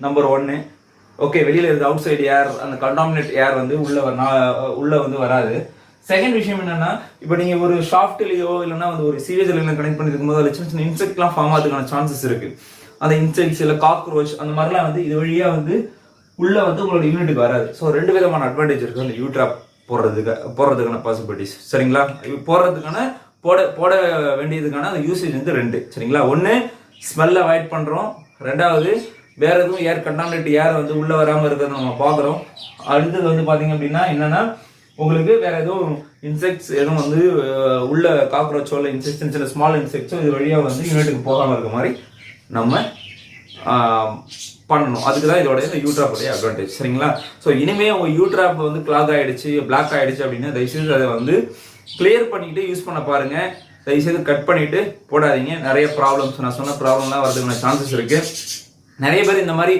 Number 1. Okay, வெளியில இருக்க out side ஏர், அந்த கண்டாமினேட் ஏர் வந்து உள்ள வந்து வராது. செகண்ட் விஷயம் என்னன்னா, இப்போ நீங்க ஒரு ஷாஃப்ட்லயோ இல்லைன்னா வந்து ஒரு சீவேஜ் லைன்ல கனெக்ட் பண்ணிருக்கும் போது அதில் சின்ன சின்ன இன்செக்ட்லாம் ஃபார்ம் ஆகிறதுக்கான சான்சஸ் இருக்கு. அந்த இன்செக்ட்ஸ் இல்லை காக்ரோச் அந்த மாதிரிலாம் வந்து இது வழியா வந்து உள்ள வந்து உங்களோட யூனிட்டுக்கு வராது. ஸோ 2 விதமான அட்வான்டேஜ் இருக்கு அந்த யூட்ராப் போடுறதுக்கான பாசிபிலிட்டிஸ். சரிங்களா? போடுறதுக்கான போட வேண்டியதுக்கான அந்த யூசேஜ் வந்து 2. சரிங்களா? 1 ஸ்மெல் அவாய்ட் பண்றோம், 2வது வேற எதுவும் ஏர் கண்டாமினேட் ஏர் வந்து உள்ள வராம இருக்கிறத நம்ம பாக்குறோம். அடுத்தது வந்து பாத்தீங்க அப்படின்னா என்னன்னா, உங்களுக்கு வேற எதுவும் இன்செக்ட்ஸ் எதுவும் வந்து உள்ள காக்ரோச்சோ இல்லை இன்செக்ட்ஸ் சின்ன ஸ்மால் இன்செக்ட்ஸோ இது வழியா வந்து யூனிட்டுக்கு போகாம இருக்க மாதிரி நம்ம பண்ணணும். அதுக்கு தான் இதோட யூட்ராப்போடைய அட்வான்டேஜ். சரிங்களா? ஸோ இனிமே உங்க யூட்ராப் வந்து கிளாக் ஆயிடுச்சு, பிளாக் ஆயிடுச்சு அப்படின்னா தயவுசெய்து அதை வந்து கிளியர் பண்ணிட்டு யூஸ் பண்ண பாருங்க. தயவுசெய்து கட் பண்ணிட்டு போடாதீங்க. நிறைய ப்ராப்ளம்ஸ், நான் சொன்ன ப்ராப்ளம்லாம் வரதுக்கான சான்சஸ் இருக்கு. நிறைய பேர் இந்த மாதிரி